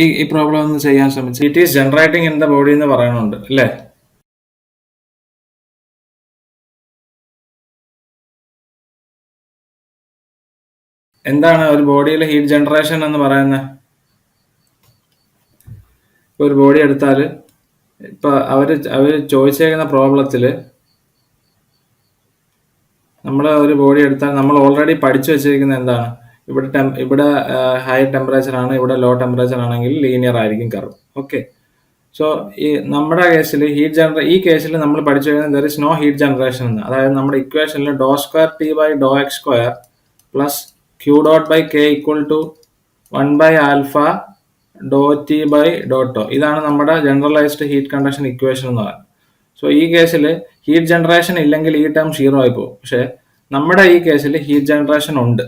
ഈ പ്രോബ്ലം ഒന്ന് ചെയ്യാൻ ശ്രമിച്ചു. It is generating in the body എന്ന് പറയുന്നുണ്ട് അല്ലേ? എന്താണ് ഒരു ബോഡിയിൽ ഹീറ്റ് ജനറേഷൻ എന്ന് പറയുന്നത്? ഒരു ബോഡി എടുത്താൽ ഇപ്പൊ അവര് ചോദിച്ചേക്കുന്ന പ്രോബ്ലത്തില് നമ്മൾ ഒരു ബോഡി എടുത്താൽ നമ്മൾ ഓൾറെഡി പഠിച്ചു വെച്ചിരിക്കുന്നത് എന്താണ്? ഇവിടെ ഹൈ ടെമ്പറേച്ചർ ആണ്, ഇവിടെ ലോ ടെമ്പറേച്ചർ ആണെങ്കിൽ ലീനിയർ ആയിരിക്കും കർവ്. ഓക്കെ. സോ ഈ നമ്മുടെ കേസിൽ ഈ കേസിൽ നമ്മൾ പഠിച്ചു കഴിഞ്ഞാൽ there is no heat generation എന്ന്. അതായത് നമ്മുടെ ഇക്വേഷനിൽ doe square T by doe X square plus Q dot by K equal to 1 alpha doe T by ഡോട്ടോ, ഇതാണ് നമ്മുടെ ജനറലൈസ്ഡ് ഹീറ്റ് കണ്ടക്ഷൻ ഇക്വേഷൻ എന്ന് പറയുന്നത്. സോ ഈ കേസിൽ ഹീറ്റ് ജനറേഷൻ ഇല്ലെങ്കിൽ ഈ ടേം 0 ആയി പോകും. പക്ഷെ നമ്മുടെ ഈ കേസിൽ ഹീറ്റ് ജനറേഷൻ ഉണ്ട്.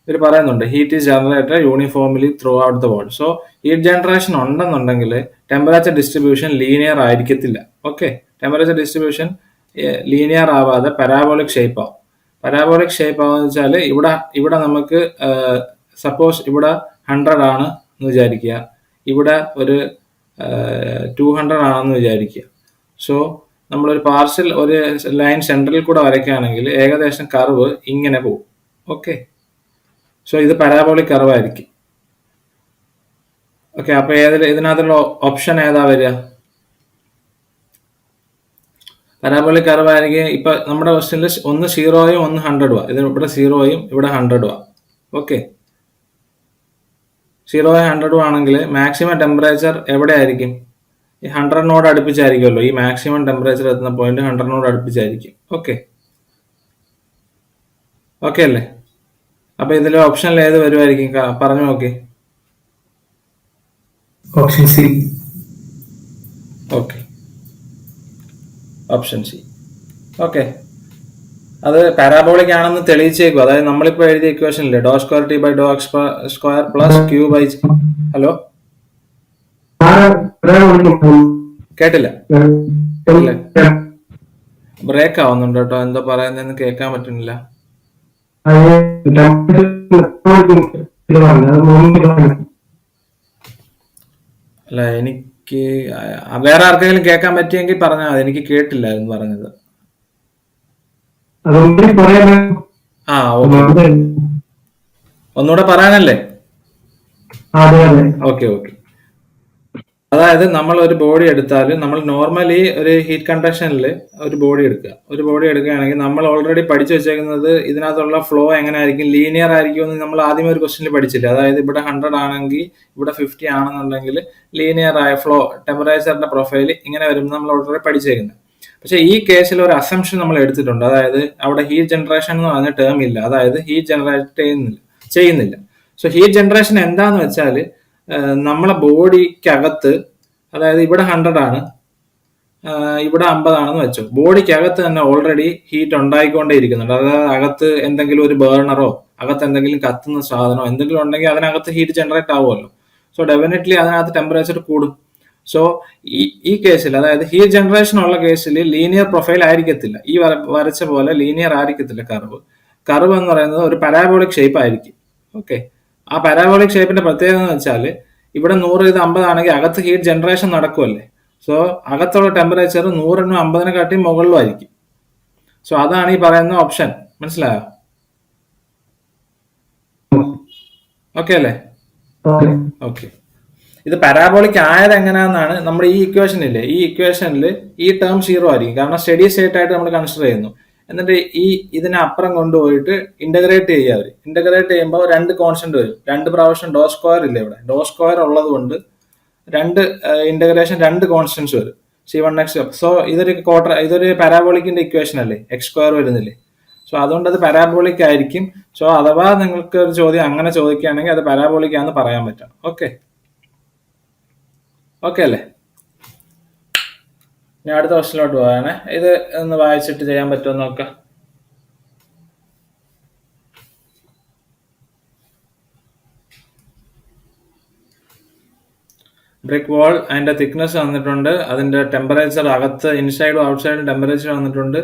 ഇവർ പറയുന്നുണ്ട് heat is generated uniformly through out the world. So heat generation ഉണ്ടെന്നുണ്ടെങ്കിൽ ടെമ്പറേച്ചർ ഡിസ്ട്രിബ്യൂഷൻ ലീനിയർ ആയിരിക്കത്തില്ല. ഓക്കെ. ടെമ്പറേച്ചർ ഡിസ്ട്രിബ്യൂഷൻ ലീനിയർ ആവാതെ പരാബോളിക് ഷേപ്പ് ആവും. പരാബോളിക് ഷേപ്പ് ആവുമെന്ന് വെച്ചാൽ ഇവിടെ നമുക്ക് സപ്പോസ് ഇവിടെ 100 ആണ് എന്ന് വിചാരിക്കുക, ഇവിടെ ഒരു 200 ആണെന്ന് വിചാരിക്കുക. സോ നമ്മളൊരു പാർഷ്യൽ ഒരു ലൈൻ സെൻട്രലിൽ കൂടെ വരയ്ക്കുകയാണെങ്കിൽ ഏകദേശം കർവ് ഇങ്ങനെ പോകും. ഓക്കെ. സോ ഇത് പരാബോളിക് കർവ് ആയിരിക്കും. ഓക്കെ. അപ്പൊ ഇതിനകത്തുള്ള ഓപ്ഷൻ ഏതാ വരിക? പരാബോളിക് കർവ് ആയിരിക്കും. ഇപ്പൊ നമ്മുടെ ക്വസ്റ്റ്യനിൽ ഒന്ന് 0യും ഒന്ന് 100ഉം. ഇത് ഇവിടെ 0യും ഇവിടെ 100ഉം. ഓക്കെ. 0യും 100ഉം ആണെങ്കിൽ മാക്സിമം ടെമ്പറേച്ചർ എവിടെ ആയിരിക്കും? ഈ 100നോട് അടുപ്പിച്ചായിരിക്കുമല്ലോ. ഈ മാക്സിമം ടെമ്പറേച്ചർ എത്തുന്ന പോയിന്റ് 100നോട് അടുപ്പിച്ചായിരിക്കും. ഓക്കെ. ഓക്കെ അല്ലേ? അപ്പൊ ഇതിലെ ഓപ്ഷനിൽ ഏത് വരുമായിരിക്കും? പറഞ്ഞു നോക്കി. Option C. Okay. Option C. Okay. അത് പാരാബോളിക് ആണെന്ന് തെളിയിച്ചേക്കും. അതായത് നമ്മളിപ്പോ എഴുതിയ ഇക്വേഷനില്ലേ, doe square T by doe X square plus Q by. Hello, കേട്ടില്ല? ബ്രേക്ക് ആവുന്നുണ്ട് കേട്ടോ. എന്തോ പറയുന്നതെന്ന് കേൾക്കാൻ പറ്റുന്നില്ല. അല്ല, എനിക്ക് വേറെ ആർക്കെങ്കിലും കേൾക്കാൻ പറ്റിയെങ്കിൽ പറഞ്ഞാൽ മതി. എനിക്ക് കേട്ടില്ലായിരുന്നു പറഞ്ഞത്. ആ, ഓക്കെ. ഒന്നുകൂടെ പറയാനല്ലേ? ഓക്കെ. ഓക്കെ. അതായത് നമ്മൾ ഒരു ബോഡി എടുത്താൽ നമ്മൾ നോർമലി ഒരു ഹീറ്റ് കണ്ടക്ഷനിൽ ഒരു ബോഡി എടുക്കുകയാണെങ്കിൽ നമ്മൾ ഓൾറെഡി പഠിച്ചു വെച്ചേക്കുന്നത് ഇതിനകത്തുള്ള ഫ്ലോ എങ്ങനെ ആയിരിക്കും, ലീനിയർ ആയിരിക്കുമെന്ന് നമ്മൾ ആദ്യം ഒരു ക്വസ്റ്റനിൽ പഠിച്ചില്ല. അതായത് ഇവിടെ 100 ആണെങ്കിൽ ഇവിടെ 50 ആണെന്നുണ്ടെങ്കിൽ ലീനിയർ ആയ ഫ്ലോ ടെമ്പറേച്ചറിന്റെ പ്രൊഫൈൽ ഇങ്ങനെ വരും നമ്മൾ ഓൾറെഡി പഠിച്ചേക്കുന്നത്. പക്ഷെ ഈ കേസിൽ ഒരു അസംഷൻ നമ്മൾ എടുത്തിട്ടുണ്ട്. അതായത് അവിടെ ഹീറ്റ് ജനറേഷൻ എന്ന് പറഞ്ഞ ടേം ഇല്ല. അതായത് ഹീറ്റ് ജനറേറ്റ് ചെയ്യുന്നില്ല. സോ ഹീറ്റ് ജനറേഷൻ എന്താന്ന് വെച്ചാൽ നമ്മളെ ബോഡിക്കകത്ത്, അതായത് ഇവിടെ 100 ആണ്, ഇവിടെ 50 ആണെന്ന് വെച്ചോ, ബോഡിക്കകത്ത് തന്നെ ഓൾറെഡി ഹീറ്റ് ഉണ്ടായിക്കൊണ്ടേ ഇരിക്കുന്നുണ്ട്. അതായത് അകത്ത് എന്തെങ്കിലും ഒരു ബേർണറോ അകത്ത് എന്തെങ്കിലും കത്തുന്ന സാധനമോ എന്തെങ്കിലും ഉണ്ടെങ്കിൽ അതിനകത്ത് ഹീറ്റ് ജനറേറ്റ് ആവുമല്ലോ. സോ ഡെഫിനറ്റ്ലി അതിനകത്ത് ടെമ്പറേച്ചർ കൂടും. സോ ഈ കേസിൽ, അതായത് ഹീറ്റ് ജനറേഷൻ ഉള്ള കേസിൽ ലീനിയർ പ്രൊഫൈൽ ആയിരിക്കത്തില്ല. ഈ വരച്ച പോലെ ലീനിയർ ആയിരിക്കത്തില്ല കർവ് എന്ന് പറയുന്നത് ഒരു പരാബോളിക് ഷേപ്പ് ആയിരിക്കും. ഓക്കെ. ആ പാരാബോളിക് ഷേപ്പിന്റെ പ്രത്യേകത എന്ന് വെച്ചാൽ ഇവിടെ 100 ഇത് 50 ആണെങ്കിൽ അകത്ത് ഹീറ്റ് ജനറേഷൻ നടക്കുമല്ലേ. സോ അകത്തുള്ള ടെമ്പറേച്ചർ 100നും 50നെ കാട്ടി മുകളിലും ആയിരിക്കും. സോ അതാണ് ഈ പറയുന്ന ഓപ്ഷൻ. മനസ്സിലായോ? ഓക്കെ അല്ലേ? ഓക്കെ. ഇത് പാരാബോളിക് ആയത് എങ്ങനെയാണെന്നാണ് നമ്മുടെ ഈ ഇക്വേഷനില്ലേ, ഈ ഇക്വേഷനിൽ ഈ ടേം 0 ആയിരിക്കും. കാരണം സ്റ്റഡി സ്റ്റേറ്റ് ആയിട്ട് നമ്മൾ കൺസിഡർ ചെയ്യുന്നു. എന്നിട്ട് ഇതിനെ അപ്പുറം കൊണ്ടുപോയിട്ട് ഇന്റഗ്രേറ്റ് ചെയ്യുക. അവർ ഇന്റഗ്രേറ്റ് ചെയ്യുമ്പോൾ 2 കോൺസ്റ്റന്റ് വരും. 2 പ്രാവശ്യം ഡോ സ്ക്വയർ ഇല്ല, ഇവിടെ ഡോ സ്ക്വയർ ഉള്ളത് കൊണ്ട് 2 ഇന്റഗ്രേഷൻ 2 കോൺസ്റ്റന്റ്സ് വരും. C1x. സോ ഇതൊരു പാരാബോളിക്കിന്റെ ഇക്വേഷൻ അല്ലേ, എക്സ് സ്ക്വയർ വരുന്നില്ലേ. സോ അതുകൊണ്ട് അത് പാരാബോളിക് ആയിരിക്കും. സോ അഥവാ നിങ്ങൾക്ക് ഒരു ചോദ്യം അങ്ങനെ ചോദിക്കുകയാണെങ്കിൽ അത് പാരാബോളിക് ആണെന്ന് പറയാൻ പറ്റും. ഓക്കെ. ഓക്കെ അല്ലേ? ഞാൻ അടുത്ത ക്വസ്റ്റിലോട്ട് പോകാനേ. ഇത് ഒന്ന് വായിച്ചിട്ട് ചെയ്യാൻ പറ്റുമോ നോക്കാം. ബ്രിക്ക് വാൾ, അതിന്റെ തിക്നെസ് തന്നിട്ടുണ്ട്, അതിന്റെ ടെമ്പറേച്ചർ അകത്ത് ഇൻസൈഡും ഔട്ട്സൈഡും ടെമ്പറേച്ചർ തന്നിട്ടുണ്ട്,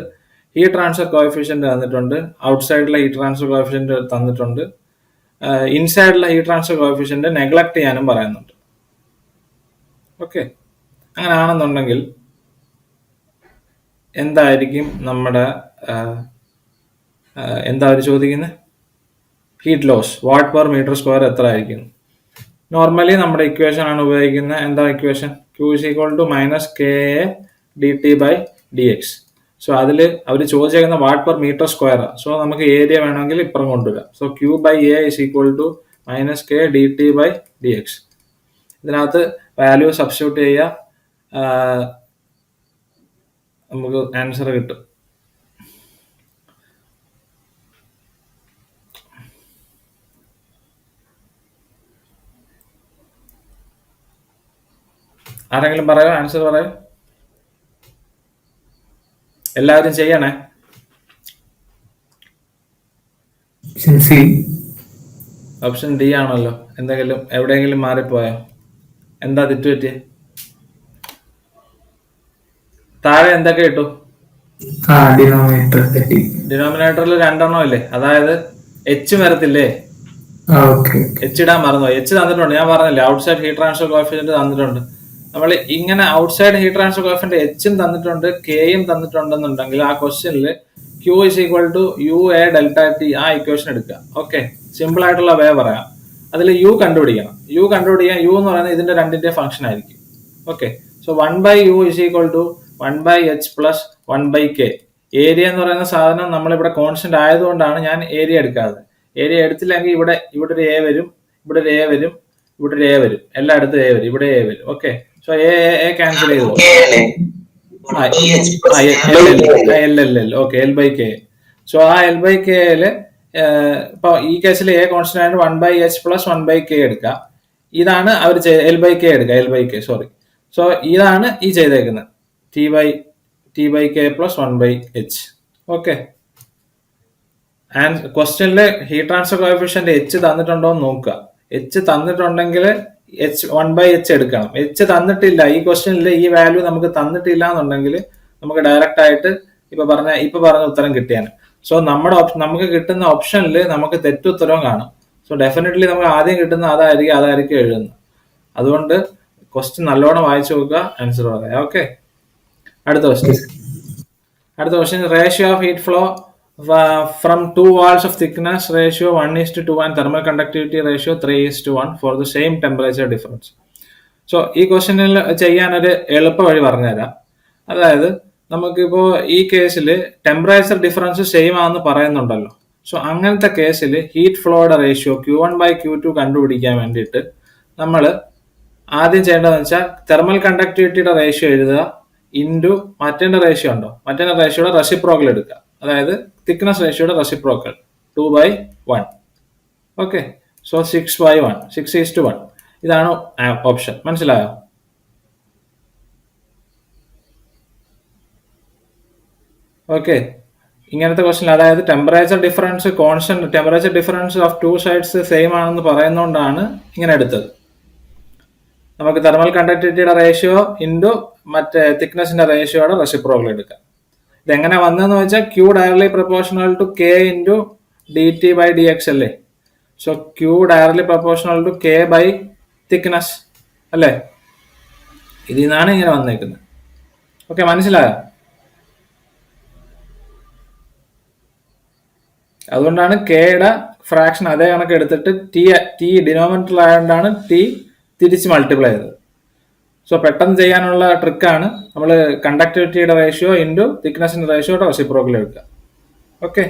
ഹീറ്റ് ട്രാൻസ്ഫർ കോഎഫിഷ്യന്റ് തന്നിട്ടുണ്ട്, ഔട്ട്സൈഡിലെ ഹീറ്റ് ട്രാൻസ്ഫർ കോഎഫിഷ്യന്റ് തന്നിട്ടുണ്ട്, ഇൻസൈഡിലെ ഹീറ്റ് ട്രാൻസ്ഫർ കോഎഫിഷ്യന്റ് നെഗ്ലക്ട് ചെയ്യാനും പറയുന്നുണ്ട്. ഓക്കെ, അങ്ങനെയാണെന്നുണ്ടെങ്കിൽ എന്തായിരിക്കും നമ്മുടെ എന്താ അവർ ചോദിക്കുന്നത്, heat loss watt per metre square എത്ര ആയിരിക്കും? നോർമലി നമ്മുടെ ഇക്വേഷൻ ആണ് ഉപയോഗിക്കുന്നത്. എന്താ equation? Q is equal to minus KA dt by dx. So അതിൽ അവർ ചോദിച്ചേക്കുന്ന watt per metre square. So നമുക്ക് ഏരിയ വേണമെങ്കിൽ ഇപ്പുറം കൊണ്ടുവരാം. So Q by A is equal to minus K dt by dx. ഇതിനകത്ത് വാല്യൂ സബ്സ്റ്റിറ്റ്യൂട്ട് ചെയ്യുക, നമുക്ക് ആൻസർ കിട്ടും. ആരെങ്കിലും പറയോ, ആൻസർ പറയോ? എല്ലാവരും ചെയ്യണേ. ഓപ്ഷൻ ഡി ആണല്ലോ. എന്തെങ്കിലും എവിടെയെങ്കിലും മാറിപ്പോയോ? എന്താ തെറ്റുപറ്റിയേ? താഴെ എന്തൊക്കെ കിട്ടും? ഡിനോമിനേറ്ററിൽ 2 എണ്ണം ഇല്ലേ? അതായത് എച്ച് വരത്തില്ലേ? എച്ച് ഇടാൻ മറന്നോ? എച്ച് തന്നിട്ടുണ്ട്, ഞാൻ പറഞ്ഞില്ലേ ഔട്ട്സൈഡ് ഹീറ്റ് ട്രാൻസ്ഫർ കോഎഫിഷ്യന്റ് തന്നിട്ടുണ്ട്. നമ്മൾ ഇങ്ങനെ ഔട്ട്സൈഡ് ഹീറ്റ് ട്രാൻസ്ഫർ കോഎഫിഷ്യന്റ് എച്ചും തന്നിട്ടുണ്ട് കെയും തന്നിട്ടുണ്ടെന്നുണ്ടെങ്കിൽ ആ ക്വസ്റ്റ്യനിൽ Q is equal to UA delta T ആ ഇക്വേഷൻ എടുക്കുക. ഓക്കെ, സിമ്പിൾ ആയിട്ടുള്ള വേ പറയാം. അതിൽ യു കണ്ടുപിടിക്കണം. യു കണ്ടുപിടിക്കാൻ യു എന്ന് പറയുന്നത് ഇതിന്റെ രണ്ടിന്റെ ഫംഗ്ഷൻ ആയിരിക്കും. Okay, so 1/U is equal to 1/H plus 1/K. Area എന്ന് പറയുന്ന സാധനം നമ്മളിവിടെ കോൺസ്റ്റന്റ് ആയതുകൊണ്ടാണ് ഞാൻ ഏരിയ എടുക്കാതെ. ഏരിയ എടുത്തില്ലെങ്കിൽ ഇവിടെ ഒരു എ വരും, ഇവിടെ ഒരു എ വരും, ഇവിടെ ഒരു എ വരും, എല്ലായിടത്തും എ വരും, ഇവിടെ എ വരും. ഓക്കെ, സോ എ ക്യാൻസൽ ചെയ്തു. Okay, L/K. സോ ആ L/Kയില് ഇപ്പൊ ഈ കേസിൽ എ കോൺസ്റ്റന്റ് ആയിട്ട് 1/H plus 1/K എടുക്കാം. ഇതാണ് അവർ L/K എടുക്കുക, L/K സോറി. സോ ഇതാണ് ഈ ചെയ്തേക്കുന്നത് T/K plus 1/H. Okay, and ക്വസ്റ്റ്യനില് ഹീറ്റ് ട്രാൻസ്ഫർ കോഎഫിഷ്യന്റ് എച്ച് തന്നിട്ടുണ്ടോ എന്ന് നോക്കുക. എച്ച് തന്നിട്ടുണ്ടെങ്കിൽ എച്ച് 1/H എടുക്കണം. എച്ച് തന്നിട്ടില്ല, ഈ ക്വസ്റ്റ്യനിൽ ഈ വാല്യൂ നമുക്ക് തന്നിട്ടില്ല എന്നുണ്ടെങ്കിൽ നമുക്ക് ഡയറക്റ്റ് ആയിട്ട് ഇപ്പൊ പറഞ്ഞ ഉത്തരം കിട്ടിയാണ്. സോ നമുക്ക് കിട്ടുന്ന ഓപ്ഷനിൽ നമുക്ക് തെറ്റുത്തരവും കാണും. സോ ഡെഫിനറ്റ്ലി നമുക്ക് ആദ്യം കിട്ടുന്ന അതായിരിക്കും എഴുതുന്നത്. അതുകൊണ്ട് ക്വസ്റ്റ്യൻ നല്ലോണം വായിച്ചു നോക്കുക, ആൻസർ പറയാം. ഓക്കെ, അടുത്ത question ratio of heat flow from 2 walls of thickness ratio 1:2 and thermal conductivity ratio 3:1 for the same temperature difference. So ഈ ക്വസ്റ്റ്യനിൽ ചെയ്യാനൊരു എളുപ്പ വഴി പറഞ്ഞുതരാം. അതായത് നമുക്കിപ്പോ ഈ കേസിൽ ടെമ്പറേച്ചർ ഡിഫറൻസ് സെയിം ആണെന്ന് പറയുന്നുണ്ടല്ലോ. സോ അങ്ങനത്തെ കേസിൽ ഹീറ്റ് ഫ്ലോയുടെ റേഷ്യോ Q1/Q2 കണ്ടുപിടിക്കാൻ വേണ്ടിയിട്ട് നമ്മൾ ആദ്യം ചെയ്യേണ്ടതെന്ന് വെച്ചാൽ തെർമൽ കണ്ടക്ടിവിറ്റിയുടെ റേഷ്യോ എഴുതുക ഇൻറ്റു മറ്റേന്റെ റേഷ്യോ ഉണ്ടോ, മറ്റേന്റെ റേഷ്യോയുടെ റെസിപ്രോക്കൽ എടുക്കുക. അതായത് തിക്നെസ് റേഷ്യോയുടെ റെസിപ്രോക്കൽ 2/1. Okay, so 6/1, 6:1. ഇതാണ് ഓപ്ഷൻ. മനസ്സിലായോ? ഓക്കെ, ഇങ്ങനത്തെ ക്വസ്റ്റ്യൻ, അതായത് temperature difference constant, temperature difference of 2 sides same ആണെന്ന് പറയുന്നതുകൊണ്ടാണ് ഇങ്ങനെ എടുത്തത്. നമുക്ക് തെർമൽ കണ്ടക്ടിവിറ്റിയുടെ റേഷ്യോ ഇൻറ്റു മറ്റേ തിക്നെസിന്റെ റേഷ്യോയുടെ റെസിപ്രോക്കൽ എടുക്കാം. ഇതെങ്ങനെ വന്നതെന്ന് വെച്ചാൽ Q directly proportional to K into dt/dx അല്ലേ. So Q directly proportional to K by thickness അല്ലേ. ഇതിൽ നിന്നാണ് ഇങ്ങനെ വന്നേക്കുന്നത്. ഓക്കെ, മനസ്സിലായോ? അതുകൊണ്ടാണ് കെയുടെ ഫ്രാക്ഷൻ അതേ കണക്ക് എടുത്തിട്ട് ടി ഡിനോമിനേറ്റർ ആയതുകൊണ്ടാണ് ടി തിരിച്ച് മൾട്ടിപ്ലൈ ചെയ്തത്. സോ പെട്ടെന്ന് ചെയ്യാനുള്ള ട്രിക്കാണ് നമ്മൾ കണ്ടക്ടിവിറ്റിയുടെ റേഷ്യോ ഇൻറ്റു തിക്നെസിന്റെ റേഷ്യോയുടെ റെസിപ്രോക്കൽ എടുക്കുക. ഓക്കെ,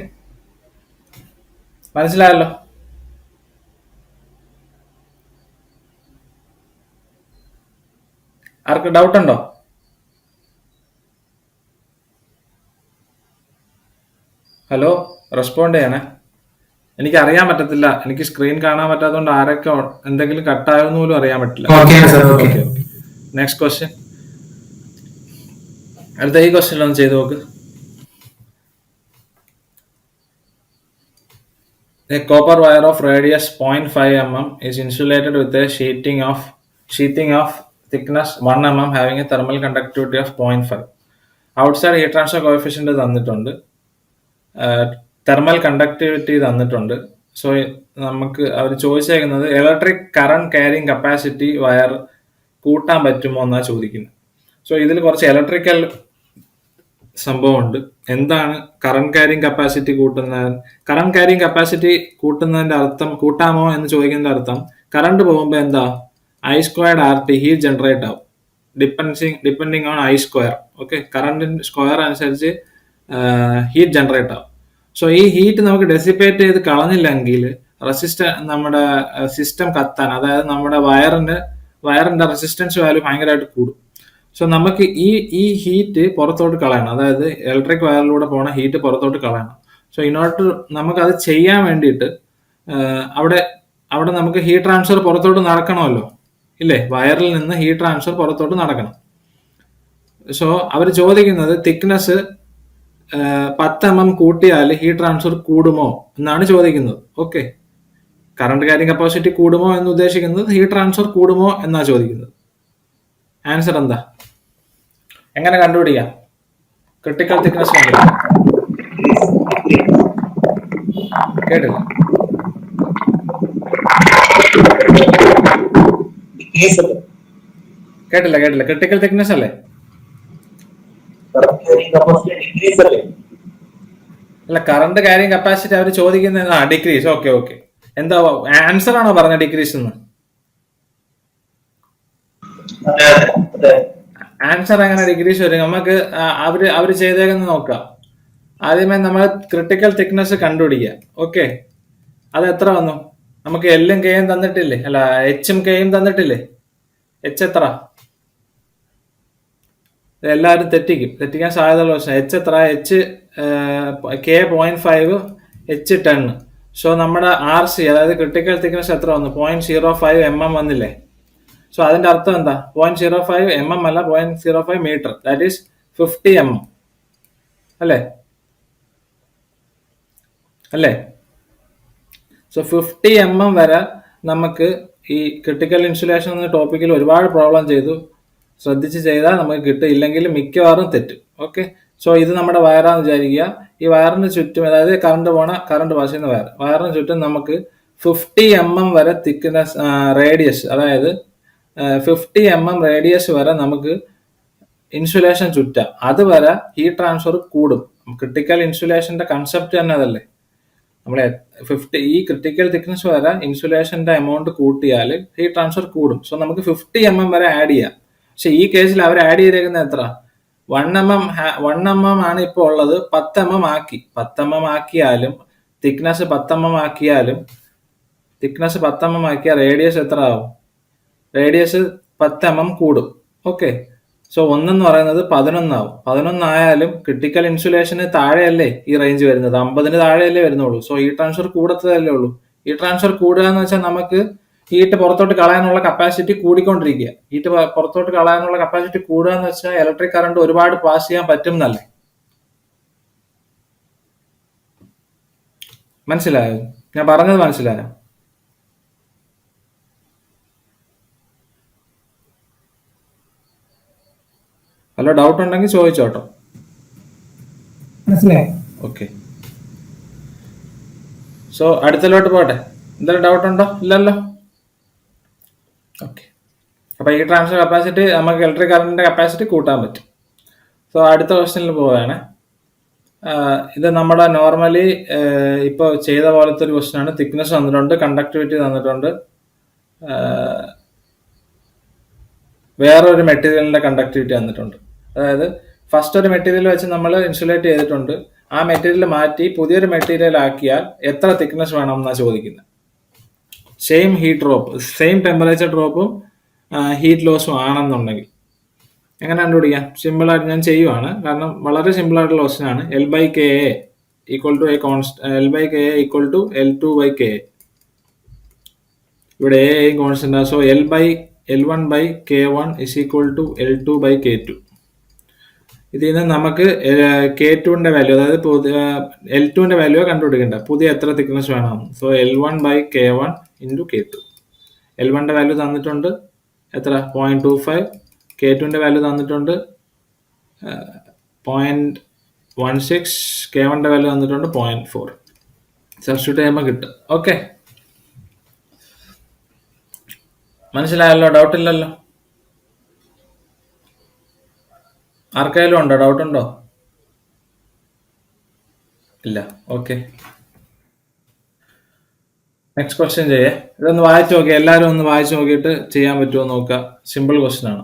മനസ്സിലായല്ലോ? ആർക്ക് ഡൗട്ട് ഉണ്ടോ? ഹലോ, റെസ്പോണ്ട് ചെയ്യണേ. എനിക്ക് അറിയാൻ പറ്റത്തില്ല, എനിക്ക് സ്ക്രീൻ കാണാൻ പറ്റാത്തതുകൊണ്ട് ആരൊക്കെ എന്തെങ്കിലും കട്ടായെന്ന് പോലും അറിയാൻ പറ്റില്ല. നെക്സ്റ്റ് ക്വസ്റ്റ്യൻ, അടുത്ത ഈ ക്വസ്റ്റ്യൻ ഒന്ന് ചെയ്ത് നോക്ക്. A copper wire of radius 0.5 mm is insulated with a sheathing of thickness 1 mm having a thermal conductivity of 0.5. Outside heat transfer coefficient തന്നിട്ടുണ്ട്, തെർമൽ കണ്ടക്ടിവിറ്റി തന്നിട്ടുണ്ട്. സോ നമുക്ക് അവർ ചോദിച്ചേക്കുന്നത് electric current carrying capacity wire കൂട്ടാൻ പറ്റുമോ എന്നാ ചോദിക്കുന്നത്. So ഇതിൽ കുറച്ച് ഇലക്ട്രിക്കൽ സംഭവമുണ്ട്. എന്താണ് കറന്റ് ക്യാരിങ് കപ്പാസിറ്റി കൂട്ടുന്നത്? കറന്റ് ക്യാരിങ് കപ്പാസിറ്റി കൂട്ടുന്നതിന്റെ അർത്ഥം, കൂട്ടാമോ എന്ന് ചോദിക്കുന്നതിന്റെ അർത്ഥം, കറണ്ട് പോകുമ്പോൾ എന്താ, I squared R T heat generate ആവും, depending on I square. Okay, കറണ്ടിന്റെ സ്ക്വയർ അനുസരിച്ച് ഹീറ്റ് ജനറേറ്റ് ആവും. സോ ഈ ഹീറ്റ് നമുക്ക് ഡെസിപ്പേറ്റ് ചെയ്ത് കളഞ്ഞില്ലെങ്കിൽ നമ്മുടെ സിസ്റ്റം കത്താൻ, അതായത് നമ്മുടെ വയറിന്റെ റെസിസ്റ്റൻസ് വാല്യൂ ഭയങ്കരമായിട്ട് കൂടും. സോ നമുക്ക് ഈ ഹീറ്റ് പുറത്തോട്ട് കളയണം, അതായത് ഇലക്ട്രിക് വയറിലൂടെ പോണ ഹീറ്റ് പുറത്തോട്ട് കളയണം. സോ ഇനോട്ട് നമുക്കത് ചെയ്യാൻ വേണ്ടിയിട്ട് അവിടെ നമുക്ക് ഹീറ്റ് ട്രാൻസ്ഫർ പുറത്തോട്ട് നടക്കണമല്ലോ, ഇല്ലേ? വയറിൽ നിന്ന് ഹീറ്റ് ട്രാൻസ്ഫർ പുറത്തോട്ട് നടക്കണം. സോ അവർ ചോദിക്കുന്നത് തിക്നെസ് 10 mm കൂട്ടിയാൽ ഹീറ്റ് ട്രാൻസ്ഫർ കൂടുമോ എന്നാണ് ചോദിക്കുന്നത്. ഓക്കെ, കറണ്ട് ക്യാരിങ് കപ്പാസിറ്റി കൂടുമോ എന്ന് ഉദ്ദേശിക്കുന്നത് ഹീറ്റ് ട്രാൻസ്ഫർ കൂടുമോ എന്നാ ചോദിക്കുന്നത്. ആൻസർ എന്താ? എങ്ങനെ കണ്ടുപിടിക്കാം? ക്രിട്ടിക്കൽ തിക്നെസ് കണ്ടുപിടിക്കാം. കേട്ടില്ല? കേട്ടില്ല. ക്രിട്ടിക്കൽ തിക്നെസ് അല്ലേ? അല്ല, കറണ്ട് ക്യാരിങ് കപ്പാസിറ്റി അവർ ചോദിക്കുന്നത് ഡിക്രീസ്. ഓക്കെ. എന്താ ആൻസർ ആണോ പറഞ്ഞ ഡിക്രീസ് എന്ന്? ആൻസർ എങ്ങനെ ഡിക്രീസ് വരും? നമുക്ക് അവര് ചെയ്തേക്കെന്ന് നോക്കാം. ആദ്യമേ നമ്മൾ ക്രിട്ടിക്കൽ തിക്നെസ് കണ്ടുപിടിക്കുക. ഓക്കെ, അത് എത്ര വന്നു? നമുക്ക് എല്ലും കെയും തന്നിട്ടില്ലേ? അല്ല, എച്ചും കെയും തന്നിട്ടില്ലേ? എച്ച് എത്ര? എല്ലാവരും തെറ്റിക്കാൻ സാധ്യതയുള്ള പ്രശ്നം. എച്ച് എത്ര? H K 0.5, H 10. സോ നമ്മുടെ ആർ സി, അതായത് ക്രിട്ടിക്കൽ തിക്നെസ് എത്ര വന്നു? 0.05 mm വന്നില്ലേ? സോ അതിന്റെ അർത്ഥം എന്താ? 0.05 mm അല്ല, 0.05 മീറ്റർ. That is 50 mm. അല്ലേ? സോ 50 mm വരെ നമുക്ക് ഈ ക്രിട്ടിക്കൽ ഇൻസുലേഷൻ എന്ന ടോപ്പിക്കിൽ ഒരുപാട് പ്രോബ്ലം ചെയ്തു. ശ്രദ്ധിച്ച് ചെയ്താൽ നമുക്ക് കിട്ടും, ഇല്ലെങ്കിൽ മിക്കവാറും തെറ്റും. ഓക്കെ, സോ ഇത് നമ്മുടെ വയറാന്ന് വിചാരിക്കുക. ഈ വയറിന് ചുറ്റും, അതായത് കറണ്ട് പാസ് ചെയ്യുന്ന വയറിന് ചുറ്റും നമുക്ക് 50 mm വരെ തിക്നെസ് റേഡിയസ്, അതായത് 50 mm റേഡിയസ് വരെ നമുക്ക് ഇൻസുലേഷൻ ചുറ്റാം. അതുവരെ ഹീറ്റ് ട്രാൻസ്ഫർ കൂടും. ക്രിട്ടിക്കൽ ഇൻസുലേഷന്റെ കൺസെപ്റ്റ് തന്നെ അതല്ലേ? നമ്മൾ ഈ ക്രിട്ടിക്കൽ തിക്നെസ് വരെ ഇൻസുലേഷന്റെ എമൗണ്ട് കൂട്ടിയാൽ ഹീറ്റ് ട്രാൻസ്ഫർ കൂടും. സോ നമുക്ക് 50 mm വരെ ആഡ് ചെയ്യാം. പക്ഷെ ഈ കേസിൽ അവർ ആഡ് ചെയ്തേക്കുന്നത് എത്ര? 1 mm ആണ് ഇപ്പോൾ ഉള്ളത്. 10 mm ആക്കി. 10 mm ആക്കിയാലും തിക്നെസ് 10 mm ആക്കിയാലും റേഡിയസ് എത്ര ആവും? റേഡിയസ് 10 mm കൂടും. ഓക്കെ, സോ 1 എന്ന് പറയുന്നത് 11 ആവും. 11 ആയാലും ക്രിട്ടിക്കൽ ഇൻസുലേഷന് താഴെയല്ലേ ഈ റേഞ്ച് വരുന്നത്? 50 താഴെയല്ലേ വരുന്നുള്ളൂ. സോ ഹീറ്റ് ട്രാൻസ്ഫർ കൂടത്തതല്ലേ ഉള്ളൂ. ഹീറ്റ് ട്രാൻസ്ഫർ കൂടുക എന്ന് വെച്ചാൽ നമുക്ക് ഹീറ്റ് പുറത്തോട്ട് കളയാനുള്ള കപ്പാസിറ്റി കൂടിക്കൊണ്ടിരിക്കുക. ഹീറ്റ് പുറത്തോട്ട് കളയാനുള്ള കപ്പാസിറ്റി കൂടുക എന്ന് വെച്ചാൽ ഇലക്ട്രിക് കറണ്ട് ഒരുപാട് പാസ് ചെയ്യാൻ പറ്റും എന്നല്ലേ? മനസ്സിലായോ? ഞാൻ പറഞ്ഞത് മനസ്സിലായോ? വല്ല ഡൗട്ട് ഉണ്ടെങ്കിൽ ചോദിച്ചോട്ടോ. മനസ്സിലായി? ഓക്കെ, സോ അടുത്തലോട്ട് പോട്ടെ. എന്തെങ്കിലും ഡൗട്ട് ഉണ്ടോ? ഇല്ലല്ലോ. ഓക്കെ, അപ്പൊ ഈ ട്രാൻസ്ഫർ കപ്പാസിറ്റി നമുക്ക് ഇലക്ട്രിക് കറണ്ടിന്റെ കപ്പാസിറ്റി കൂട്ടാൻ പറ്റും. സോ അടുത്ത ക്വസ്റ്റ്യനിൽ പോവുകയാണ്. ഇത് നമ്മുടെ നോർമലി ഇപ്പോൾ ചെയ്ത പോലത്തെ ഒരു ക്വസ്റ്റ്യൻ ആണ്. തിക്നെസ് തന്നിട്ടുണ്ട്, കണ്ടക്ടിവിറ്റി തന്നിട്ടുണ്ട്, വേറൊരു മെറ്റീരിയലിന്റെ കണ്ടക്ടിവിറ്റി തന്നിട്ടുണ്ട്. അതായത് ഫസ്റ്റ് ഒരു മെറ്റീരിയൽ വെച്ച് നമ്മൾ ഇൻസുലേറ്റ് ചെയ്തിട്ടുണ്ട്. ആ മെറ്റീരിയൽ മാറ്റി പുതിയൊരു മെറ്റീരിയൽ ആക്കിയാൽ എത്ര തിക്നെസ് വേണം എന്നാണ് ചോദിക്കുന്നത്. Same heat drop, same temperature ഡ്രോപ്പും ഹീറ്റ് ലോസും ആണെന്നുണ്ടെങ്കിൽ എങ്ങനെ കണ്ടുപിടിക്കാം? സിമ്പിളായിട്ട് ഞാൻ ചെയ്യുവാണ്, കാരണം വളരെ സിമ്പിൾ ആയിട്ടുള്ള ക്വസ്റ്റ്യൻ ആണ്. L/Ka equal to L/Ka equal to L2/Ka. ഇവിടെ A കോൺസ്റ്റന്റ് ആണ്. So L1/K1 is equal to L2/K2. ഇതിൽ നിന്ന് നമുക്ക് K2ന്റെ വാല്യൂ, അതായത് L2ന്റെ വാല്യൂ കണ്ടുപിടിക്കേണ്ട. പുതിയ എത്ര തിക്നെസ് വേണം? So L1/K1 into K2. L1ന്റെ value തന്നിട്ടുണ്ട് എത്ര? 0.25. K2ന്റെ വാല്യൂ തന്നിട്ടുണ്ട് 0.16. K1ന്റെ വാല്യൂ തന്നിട്ടുണ്ട് 0.4. സബ്സ്റ്റിറ്റ്യൂട്ട് ചെയ്യുമ്പോൾ കിട്ടും. ഓക്കെ, മനസ്സിലായല്ലോ? ഡൗട്ട് ഇല്ലല്ലോ? ആർക്കായാലും ഉണ്ടോ? ഡൗട്ട് ഉണ്ടോ? ഇല്ല. ഓക്കെ, നെക്സ്റ്റ് ക്വസ്റ്റ്യൻ ചെയ്യേ. ഇതൊന്ന് വായിച്ചു നോക്കിയാൽ എല്ലാവരും ഒന്ന് വായിച്ചു നോക്കിയിട്ട് ചെയ്യാൻ പറ്റുമോ നോക്കുക. സിമ്പിൾ ക്വസ്റ്റ്യൻ ആണ്.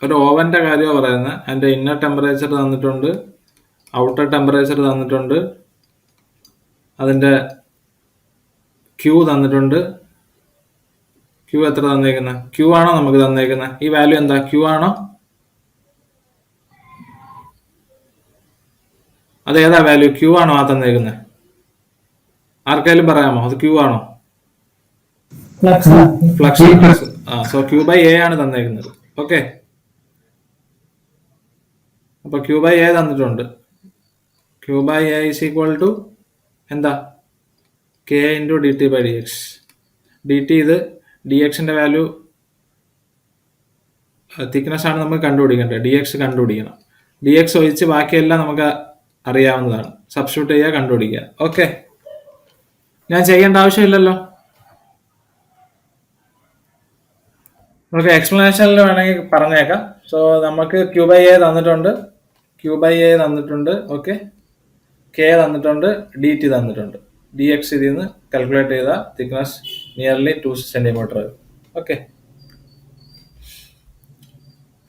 ഒരു ഓവന്റെ കാര്യമാണ് പറയുന്നത്. അതിന്റെ ഇന്നർ ടെമ്പറേച്ചർ തന്നിട്ടുണ്ട്, ഔട്ടർ ടെമ്പറേച്ചർ തന്നിട്ടുണ്ട്, അതിന്റെ ക്യൂ തന്നിട്ടുണ്ട്. ക്യൂ എത്ര തന്നേക്കുന്നത്? ക്യൂ ആണോ നമുക്ക് തന്നേക്കുന്നത്? ഈ വാല്യൂ എന്താ? ക്യൂ ആണോ? അത് ഏതാ വാല്യൂ? ക്യൂ ആണോ ആ തന്നേക്കുന്നത്? ആർക്കായാലും പറയാമോ? അത് ക്യൂ ആണോ? Flux. So Q by A ആണ് തന്നേക്കുന്നത്. ഓക്കെ, അപ്പൊ ക്യൂ ബൈ എ തന്നിട്ടുണ്ട്. Q by A is equal to എന്താ? K into D T by D X. D T ഇത് ഡി എക്സിന്റെ വാല്യൂ തിക്നെസ് ആണ് നമുക്ക് കണ്ടുപിടിക്കേണ്ടത്. ഡി എക്സ് കണ്ടുപിടിക്കണം. ഡി എക്സ് ഒഴിച്ച് ബാക്കിയെല്ലാം നമുക്ക് അറിയാവുന്നതാണ്. സബ്സ്റ്റിറ്റ്യൂട്ട് ചെയ്യുക, കണ്ടുപിടിക്കുക. ഓക്കെ, ഞാൻ ചെയ്യേണ്ട ആവശ്യമില്ലല്ലോ. നമുക്ക് എക്സ്പ്ലനേഷനിൽ വേണമെങ്കിൽ പറഞ്ഞേക്കാം. സോ നമുക്ക് ക്യൂ ബൈ എ തന്നിട്ടുണ്ട്, ക്യൂ ബൈ എ തന്നിട്ടുണ്ട്. ഓക്കെ, കെ തന്നിട്ടുണ്ട്, ഡി ടി തന്നിട്ടുണ്ട്. ഡി എക്സ് ഇതിൽ നിന്ന് കാൽക്കുലേറ്റ് ചെയ്ത തിക്നെസ് നിയർലി 2 സെന്റിമീറ്റർ. ഓക്കെ,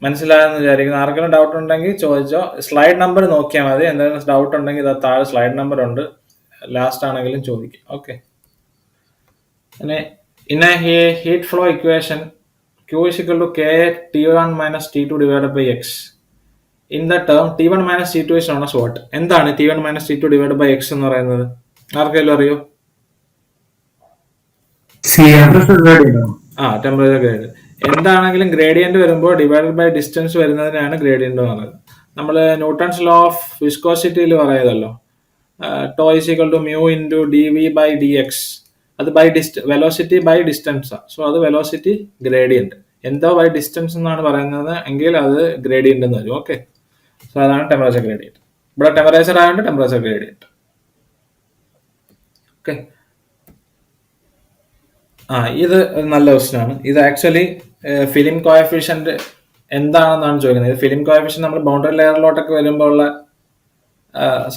മനസ്സിലായെന്ന് വിചാരിക്കുന്നു. ആർക്കെങ്കിലും ഡൗട്ട് ഉണ്ടെങ്കിൽ ചോദിച്ചോ. സ്ലൈഡ് നമ്പർ നോക്കിയാൽ മതി. എന്തെങ്കിലും ഡൗട്ട് ഉണ്ടെങ്കിൽ ഇത് താഴെ സ്ലൈഡ് നമ്പർ ഉണ്ട്, ലാസ്റ്റ് ആണെങ്കിലും ചോദിക്കും. ഓക്കെ, പിന്നെ in A heat flow equation Q is equal to K T1 minus T2 divided by X. In the term T1 minus T2 is known as what? എന്താണ് T1 minus T2 divided by X എന്ന് പറയുന്നത്? ആർക്കെങ്കിലും അറിയോ? Temperature gradient. എന്താണെങ്കിലും gradient വരുമ്പോൾ divided by distance വരുന്നതിനാണ് gradient എന്ന് പറയുന്നത്. നമ്മൾ ന്യൂട്ടൺസ് ലോ ഓഫ് വിസ്കോസിറ്റിയിൽ പറയുന്നല്ലോ, tau is equal to mu into D V by D X. അത് by velocity by distance. So അത് വെലോസിറ്റി ഗ്രേഡിയന്റ്. എന്തോ ബൈ ഡിസ്റ്റൻസ് എന്നാണ് പറയുന്നത് എങ്കിൽ അത് ഗ്രേഡിയന്റ് എന്ന് വരും. ഓക്കെ, സോ അതാണ് ടെമ്പറേച്ചർ ഗ്രേഡിയന്റ്. ഇവിടെ ടെമ്പറേച്ചർ ആയതുകൊണ്ട് ടെമ്പറേച്ചർ ഗ്രേഡിയന്റ്. ഓക്കെ, ഇത് നല്ല ക്വസ്റ്റ്യൻ ആണ്. ഇത് ആക്ച്വലി ഫിലിം കോഎഫിഷ്യന്റ് എന്താണെന്നാണ് ചോദിക്കുന്നത്. ഇത് ഫിലിം കോഎഫിഷ്യന്റ് നമ്മൾ ബൗണ്ടറി ലെയറിലോട്ടൊക്കെ വരുമ്പോൾ ഉള്ള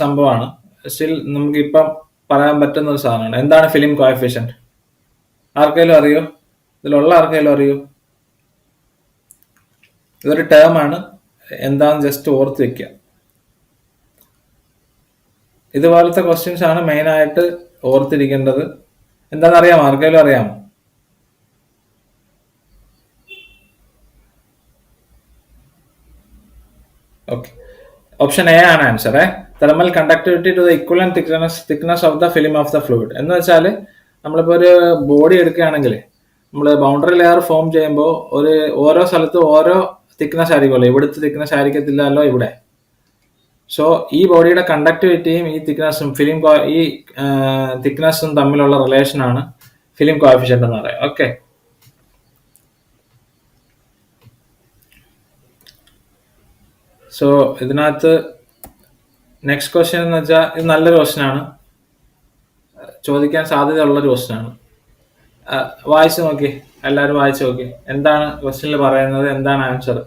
സംഭവമാണ്. സ്റ്റിൽ നമുക്ക് ഇപ്പം പറയാൻ പറ്റുന്ന ഒരു സാധനമാണ്. എന്താണ് ഫിലിം കോഎഫിഷ്യന്റ്? ആർക്കെങ്കിലും അറിയോ? ഇതിലുള്ള ആർക്കെങ്കിലും അറിയോ? ഇതൊരു ടേം ആണ്. എന്താണെന്ന് ജസ്റ്റ് ഓർത്ത് വെക്കുക. ഇതുപോലത്തെ ക്വസ്റ്റ്യൻസ് ആണ് മെയിൻ ആയിട്ട് ഓർത്തിരിക്കേണ്ടത്. എന്താണെന്ന് അറിയാമോ? ആർക്കെങ്കിലും അറിയാമോ? ഓക്കെ, ഓപ്ഷൻ എ ആണ് answer. Thermal conductivity to the equivalent thickness of the film of the fluid. എന്ന് വെച്ചാൽ നമ്മളിപ്പോൾ ഒരു ബോഡി എടുക്കുകയാണെങ്കിൽ നമ്മൾ ബൗണ്ടറി ലെയർ ഫോം ചെയ്യുമ്പോൾ ഓരോ സ്ഥലത്തും ഓരോ തിക്നെസ് ആയിരിക്കുമല്ലോ. ഇവിടുത്തെ തിക്നെസ് ആയിരിക്കത്തില്ലല്ലോ ഇവിടെ. സോ ഈ ബോഡിയുടെ കണ്ടക്ടിവിറ്റിയും ഈ തിക്നെസ്സും ഈ തിക്നെസ്സും തമ്മിലുള്ള റിലേഷനാണ് ഫിലിം കോഎഫിഷ്യന്റ് എന്ന് പറയുന്നത്. ഓക്കെ, സോ ഇതിനകത്ത് നെക്സ്റ്റ് ക്വസ്റ്റ്യൻ എന്ന് വെച്ചാൽ ഇത് നല്ലൊരു ക്വസ്റ്റ്യൻ ആണ്, ചോദിക്കാൻ സാധ്യതയുള്ളൊരു ക്വസ്റ്റ്യൻ ആണ്. വായിച്ചു നോക്കി, എല്ലാവരും വായിച്ചു നോക്കി. എന്താണ് ക്വസ്റ്റ്യനിൽ പറയുന്നത്, എന്താണ് ആൻസർ,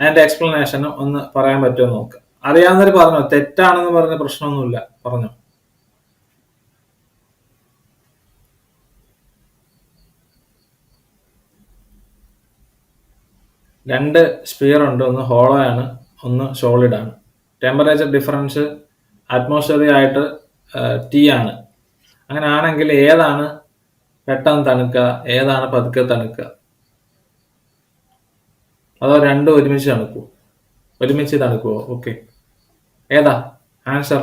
അതിന്റെ എക്സ്പ്ലനേഷനും ഒന്ന് പറയാൻ പറ്റുമോ നോക്കുക. അറിയാവുന്നവർ പറഞ്ഞോ. തെറ്റാണെന്ന് പറഞ്ഞ പ്രശ്നമൊന്നുമില്ല, പറഞ്ഞോ. രണ്ട് സ്പിയർ ഉണ്ട്, ഒന്ന് ഹോളോ ആണ്, ഒന്ന് സോളിഡ് ആണ്. ടെമ്പറേച്ചർ ഡിഫറൻസ് അറ്റ്മോസ്ഫിയറിക് ആയിട്ട് T ആണ്. അങ്ങനെ ആണെങ്കിൽ ഏതാണ് പെട്ടെന്ന് തണുക്കുക, ഏതാണ് പതുക്കെ തണുക്കുക? അതോ രണ്ടും ഒരുമിച്ച് തണുക്കുമോ? ഒരുമിച്ച് തണുക്കുമോ? ഓക്കെ, ഏതാ ആൻസർ?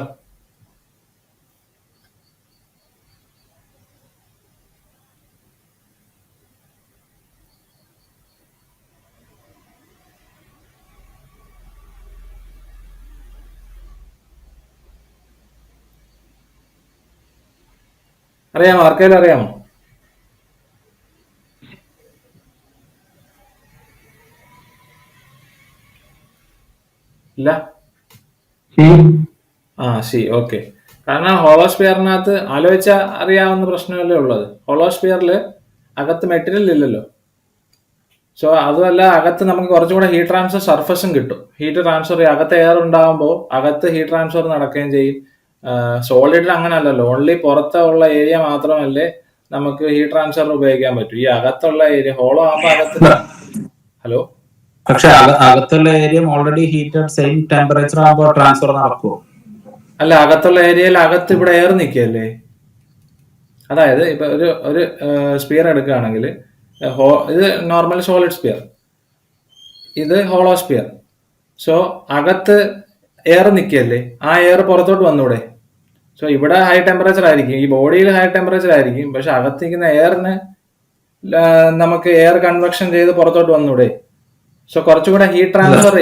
അറിയാമോ? ആർക്കെങ്കിലും അറിയാമോ? ഇല്ല. സി. സി. ഓക്കെ. കാരണം ഹോളോസ്ഫിയറിനകത്ത് ആലോചിച്ചാൽ അറിയാവുന്ന പ്രശ്നമല്ലേ ഉള്ളത്. ഹോളോസ്ഫിയറിൽ അകത്ത് മെറ്റീരിയൽ ഇല്ലല്ലോ. സോ അതുമല്ല, അകത്ത് നമുക്ക് കുറച്ചും കൂടെ ഹീറ്റ് ട്രാൻസ്ഫർ സർഫസും കിട്ടും. ഹീറ്റ് ട്രാൻസ്ഫർ അകത്ത് എയർ ഉണ്ടാകുമ്പോൾ അകത്ത് ഹീറ്റ് ട്രാൻസ്ഫർ നടക്കുകയും ചെയ്യും. സോളിഡിൽ അങ്ങനെ അല്ലല്ലോ. ഓൺലി പുറത്തുള്ള ഏരിയ മാത്രമല്ലേ നമുക്ക് ഹീറ്റ് ട്രാൻസ്ഫർ ഉപയോഗിക്കാൻ പറ്റും. ഈ അകത്തുള്ള ഏരിയ ഹോളോ ആകുമ്പോൾ അകത്ത്. ഹലോ. പക്ഷെ അകത്തുള്ള area already heated same temperature ആകുമ്പോൾ ട്രാൻസ്ഫർ നടക്കുമോ? അല്ല, അകത്തുള്ള ഏരിയയിൽ അകത്ത് ഇവിടെ എയർ നിൽക്കുകയല്ലേ. അതായത് ഇപ്പൊ ഒരു സ്പിയർ എടുക്കുകയാണെങ്കിൽ ഇത് നോർമൽ സോളിഡ് സ്പിയർ, ഇത് ഹോളോ സ്പിയർ. സോ അകത്ത് എയർ നിൽക്കുകയല്ലേ, ആ എയർ പുറത്തോട്ട് വന്നൂടെ. സോ ഇവിടെ ഹൈ ടെമ്പറേച്ചർ ആയിരിക്കും, ഈ ബോഡിയിൽ ഹൈ ടെമ്പറേച്ചർ ആയിരിക്കും, പക്ഷെ അകത്ത് നിൽക്കുന്ന എയറിന് നമുക്ക് എയർ കൺവെക്ഷൻ ചെയ്ത് പുറത്തോട്ട് വന്നൂടെ. സോ കുറച്ചുകൂടെ ഹീറ്റ് ട്രാൻസ്ഫർ.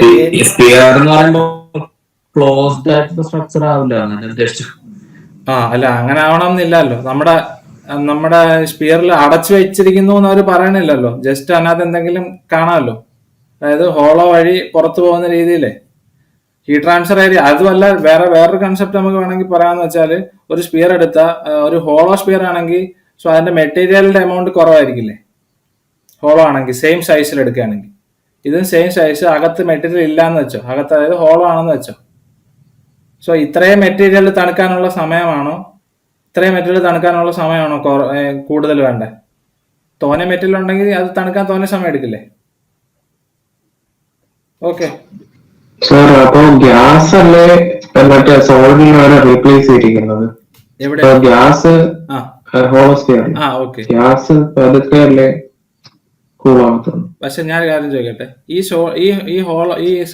അല്ല, അങ്ങനെ ആവണമെന്നില്ലല്ലോ. നമ്മുടെ സ്പിയറിൽ അടച്ചു വെച്ചിരിക്കുന്നു എന്ന് അവർ പറയണില്ലല്ലോ. ജസ്റ്റ് അതിനകത്ത് എന്തെങ്കിലും കാണാമല്ലോ. അതായത് ഹോളോ വഴി പുറത്തു പോകുന്ന രീതിയിലേ ഹീറ്റ് ട്രാൻസ്ഫർ ഏരിയ. അതുമല്ല, വേറൊരു കൺസെപ്റ്റ് നമുക്ക് വേണമെങ്കിൽ പറയാന്ന് വെച്ചാൽ, ഒരു സ്പിയർ എടുത്താൽ ഒരു ഹോളോ സ്പിയർ ആണെങ്കിൽ സോ അതിന്റെ മെറ്റീരിയലിന്റെ എമൗണ്ട് കുറവായിരിക്കില്ലേ ഹോളോ ആണെങ്കിൽ, സെയിം സൈസിൽ എടുക്കുകയാണെങ്കിൽ. ഇതും സെയിം സൈസ്, അകത്ത് മെറ്റീരിയൽ ഇല്ലാന്ന് വെച്ചോ, അകത്ത് അതായത് ഹോളോ ആണെന്ന് വെച്ചോ. സോ ഇത്രയും മെറ്റീരിയൽ തണുക്കാനുള്ള സമയമാണോ കൂടുതൽ വേണ്ടേ? തോനെ മെറ്റീരിയൽ ഉണ്ടെങ്കിൽ അത് തണുക്കാൻ തോനെ സമയം എടുക്കില്ലേ? ഓക്കെ സാർ, അപ്പൊ ഗ്യാസ് അല്ലേ മറ്റേ സോളിഡിലാണ് റീപ്ലേസ് ചെയ്തിരിക്കുന്നത്? ഗ്യാസ് ഹോളോസ്ഫിയർ, ഗ്യാസ് പതുക്കെ അല്ലേ കൂളാകുന്നത്? പക്ഷെ ഞാൻ കാര്യം ചോദിക്കട്ടെ, ഈ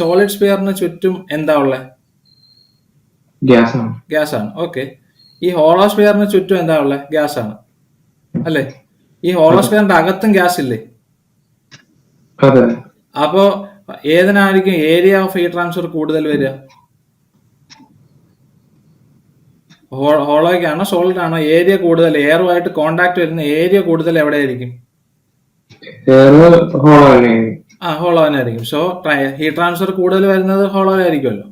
സോളിഡ് സ്പിയറിന് ചുറ്റും എന്താ ഉള്ളത്? ഗ്യാസ് ആണ്. ഓക്കെ. ഈ ഹോളോസ്ഫിയറിന് ചുറ്റും എന്താ ഉള്ളത്? ഗ്യാസ് ആണ് അല്ലേ? ഈ ഹോളോസ്ഫിയറിന്റെ അകത്തും ഗ്യാസ് ഇല്ലേ? അപ്പോ ഏതിനായിരിക്കും ഏരിയ ഓഫ് ഹീറ്റ് ട്രാൻസ്ഫർ കൂടുതൽ വരിക? ഹോളോയ്ക്കാണോ സോളിഡ് ആണോ ഏരിയ കൂടുതൽ? എയറുമായിട്ട് കോണ്ടാക്ട് വരുന്ന ഏരിയ കൂടുതൽ എവിടെയായിരിക്കും? ഹോളോ ആയിരിക്കും. സോ ഹീറ്റ് ട്രാൻസ്ഫർ കൂടുതൽ വരുന്നത് ഹോളോ ആയിരിക്കുമല്ലോ.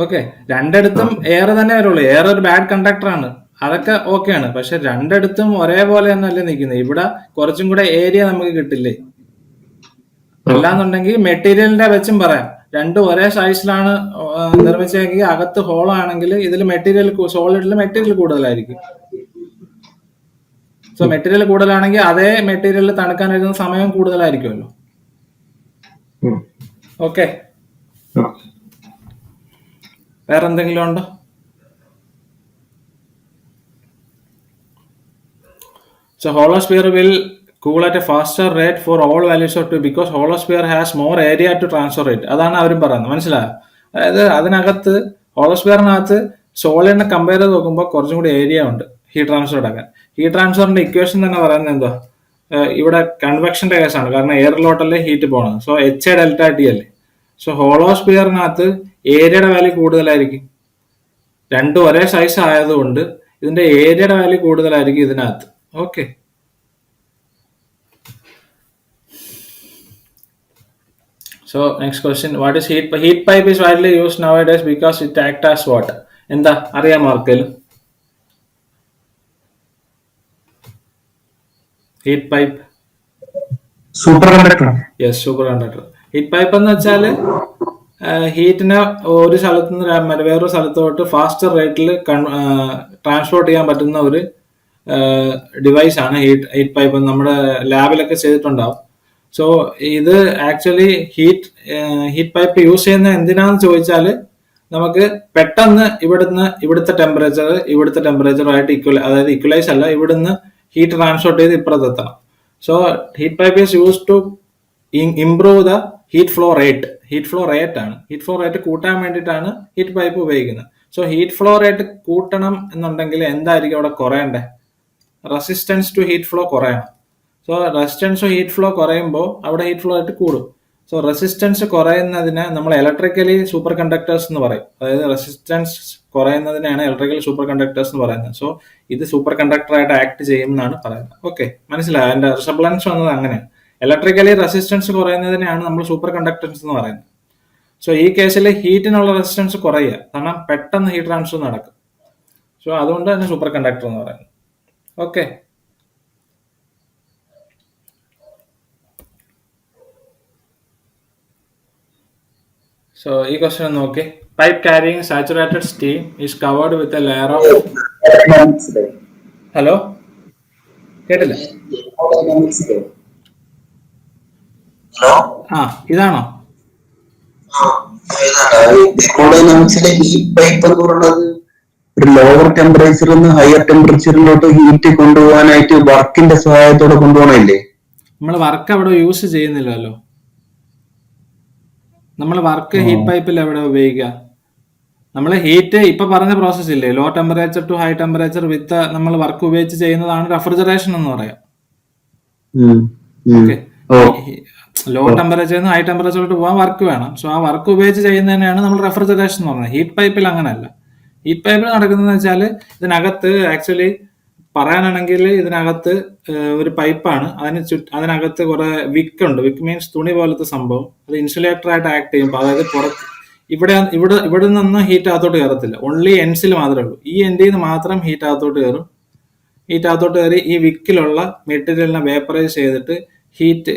ഓക്കെ. രണ്ടിടത്തും എയർ തന്നെ വരുള്ളൂ. എയർ ഒരു ബാഡ് കണ്ടക്ടർ ആണ്, അതൊക്കെ ഓക്കെയാണ്. പക്ഷെ രണ്ടിടത്തും ഒരേപോലെ തന്നെയല്ലേ നിൽക്കുന്നത്. ഇവിടെ കുറച്ചും കൂടെ ഏരിയ നമുക്ക് കിട്ടില്ലേ? അല്ലാന്നുണ്ടെങ്കിൽ മെറ്റീരിയലിന്റെ വെച്ചും പറയാം, രണ്ടും ഒരേ സൈസിലാണ് നിർമ്മിച്ചെങ്കിൽ അകത്ത് ഹോളോ ആണെങ്കിൽ ഇതിൽ മെറ്റീരിയൽ, സോളിഡിൽ മെറ്റീരിയൽ കൂടുതലായിരിക്കും. സോ മെറ്റീരിയൽ കൂടുതലാണെങ്കിൽ അതേ മെറ്റീരിയൽ തണുക്കാൻ വരുന്ന സമയം കൂടുതലായിരിക്കുമല്ലോ. ഓക്കെ. വേറെ എന്തെങ്കിലും ഉണ്ടോ? So hollow sphere will cool at a faster rate for all values of t because hollow sphere has more area to transfer it. അതാണ് അവരും പറയുന്നത്. മനസ്സിലായോ? അതായത് അതിനകത്ത് ഹോളോസ്ഫിയറിനകത്ത് സോളിഡിനെ കമ്പയർ ചെയ്ത് നോക്കുമ്പോൾ കുറച്ചും കൂടി ഏരിയ ഉണ്ട് ഹീറ്റ് ട്രാൻസ്ഫർ എടുക്കാൻ. ഹീറ്റ് ട്രാൻസ്ഫറിന്റെ ഇക്വേഷൻ തന്നെ പറയുന്നത് എന്താ? ഇവിടെ കൺവെക്ഷന്റെ കേസാണ്, കാരണം എയറിലോട്ടല്ലേ ഹീറ്റ് പോകണം. സോ എച്ച് ഡെൽറ്റ ടി അല്ലേ. സോ ഹോളോസ്ഫിയറിനകത്ത് ഏരിയയുടെ വാല്യൂ കൂടുതലായിരിക്കും. രണ്ടും ഒരേ സൈസ് ആയതുകൊണ്ട് ഇതിന്റെ ഏരിയയുടെ വാല്യൂ കൂടുതലായിരിക്കും ഇതിനകത്ത്. Okay. So next question, what is heat pipe? Heat pipe is widely used nowadays because it acts as what? എന്താ അറിയാമോ ആർക്കെങ്കിലും? Heat pipe super conductor. Yes, super conductor. Heat pipe എന്ന് വെച്ചാല് ഹീറ്റിനെ ഒരു സ്ഥലത്ത് നിന്ന് വേറൊരു സ്ഥലത്തോട്ട് ഫാസ്റ്റർ റേറ്റിൽ ട്രാൻസ്പോർട്ട് ചെയ്യാൻ പറ്റുന്ന ഒരു ഡിവൈസ് ആണ് ഹീറ്റ് പൈപ്പ്. നമ്മുടെ ലാബിലൊക്കെ ചെയ്തിട്ടുണ്ടാവും. സോ ഇത് ആക്ച്വലി ഹീറ്റ് പൈപ്പ് യൂസ് ചെയ്യുന്നത് എന്തിനാന്ന് ചോദിച്ചാൽ, നമുക്ക് പെട്ടെന്ന് ഇവിടുത്തെ ടെമ്പറേച്ചറുമായിട്ട് അതായത് ഇക്വലൈസ് അല്ല, ഇവിടുന്ന് ഹീറ്റ് ട്രാൻസ്പോർട്ട് ചെയ്ത് ഇപ്പുറത്തെത്തണം. So heat pipe is use to improve the heat flow rate. Heat flow rate കൂട്ടാൻ വേണ്ടിയിട്ടാണ് ഹീറ്റ് പൈപ്പ് ഉപയോഗിക്കുന്നത്. സോ ഹീറ്റ് ഫ്ലോ റേറ്റ് കൂട്ടണം എന്നുണ്ടെങ്കിൽ എന്തായിരിക്കും അവിടെ കുറയണ്ടേ? റെസിസ്റ്റൻസ് ടു ഹീറ്റ് ഫ്ലോ കുറയണം. So resistance to heat flow കുറയുമ്പോൾ അവിടെ ഹീറ്റ് ഫ്ലോ റേറ്റ് കൂടും. സോ റെസിസ്റ്റൻസ് കുറയുന്നതിനെ നമ്മൾ ഇലക്ട്രിക്കലി സൂപ്പർ കണ്ടക്ടേഴ്സ് എന്ന് പറയും. അതായത് റെസിസ്റ്റൻസ് കുറയുന്നതിനെയാണ് ഇലക്ട്രിക്കൽ സൂപ്പർ കണ്ടക്ടേഴ്സ് എന്ന് പറയുന്നത്. സോ ഇത് സൂപ്പർ കണ്ടക്ടറായിട്ട് ആക്ട് ചെയ്യും എന്നാണ് പറയുന്നത്. ഓക്കെ, മനസ്സിലായോ? അതിന്റെ റിസംബ്ലൻസ് വന്നത് അങ്ങനെയാണ്. ഇലക്ട്രിക്കലി റെസിസ്റ്റൻസ് കുറയുന്നതിനെയാണ് നമ്മൾ സൂപ്പർ കണ്ടക്ടൻസ് എന്ന് പറയുന്നത്. സോ ഈ കേസിൽ ഹീറ്റിനുള്ള റെസിസ്റ്റൻസ് കുറയുക, കാരണം പെട്ടെന്ന് ഹീറ്റ് ട്രാൻസ്ഫർ നടക്കും. സോ അതുകൊണ്ട് തന്നെ സൂപ്പർ കണ്ടക്ടർ എന്ന് പറയുന്നത്. ഓക്കെ, സോ ഈ ക്വസ്റ്റ്യൻ നോക്കി. Pipe carrying saturated steam is covered with a layer of. Hello, കേട്ടില്ല? ആ, ഇതാണോ? തെർമോഡൈനാമിക്സിലെ ഹീറ്റ് പൈപ്പ് എന്ന് പറയുന്നത് ഒരു ലോവർ ടെമ്പറേച്ചറിൽ നിന്ന് ഹയർ ടെമ്പറേച്ചറിലോട്ട് ഹീറ്റ് കൊണ്ടുപോകാനായിട്ട് വർക്കിന്റെ സഹായത്തോടെ കൊണ്ടുപോകണല്ലേ? നമ്മൾ വർക്ക് അവിടെ യൂസ് ചെയ്യുന്നില്ലല്ലോ. നമ്മൾ വർക്ക് ഹീറ്റ് പൈപ്പിൽ എവിടെ ഉപയോഗിക്കുക? നമ്മൾ ഹീറ്റ് ഇപ്പൊ പറഞ്ഞ പ്രോസസ് ഇല്ലേ, low temperature to high temperature with നമ്മൾ വർക്ക് ഉപയോഗിച്ച് ചെയ്യുന്നതാണ് റെഫ്രിജറേഷൻ എന്ന് പറയാം. ഓക്കെ, ലോ ടെമ്പറേച്ചറിൽ നിന്ന് ഹൈ ടെമ്പറേച്ചറിലോട്ട് പോകാൻ വർക്ക് വേണം. സോ ആ വർക്ക് ഉപയോഗിച്ച് ചെയ്യുന്നതിനാണ് നമ്മൾ റെഫ്രിജറേഷൻ എന്ന് പറയുന്നത്. ഹീറ്റ് പൈപ്പിൽ അങ്ങനെയല്ല. ഹീറ്റ് പൈപ്പിൽ നടക്കുന്നതെന്ന് വെച്ചാൽ ഇതിനകത്ത് ആക്ച്വലി പറയാനാണെങ്കിൽ ഇതിനകത്ത് ഒരു പൈപ്പാണ്, അതിനകത്ത് കുറെ വിക്ക് ഉണ്ട്. വിക്ക് മീൻസ് തുണി പോലത്തെ സംഭവം. അത് ഇൻസുലേറ്റർ ആയിട്ട് ആക്ട് ചെയ്യുമ്പോൾ, അതായത് പുറത്ത് ഇവിടെ നിന്നും ഹീറ്റ് അകത്തോട്ട് കയറത്തില്ല, ഓൺലി എൻഡ്സിൽ മാത്രമേ ഉള്ളൂ. ഈ എൻഡിൽ നിന്ന് മാത്രം ഹീറ്റ് അകത്തോട്ട് കയറും. ഹീറ്റ് അകത്തോട്ട് കയറി ഈ വിക്കിലുള്ള മെറ്റീരിയലിനെ വേപ്പറൈസ് ചെയ്തിട്ട് ഹീറ്റ്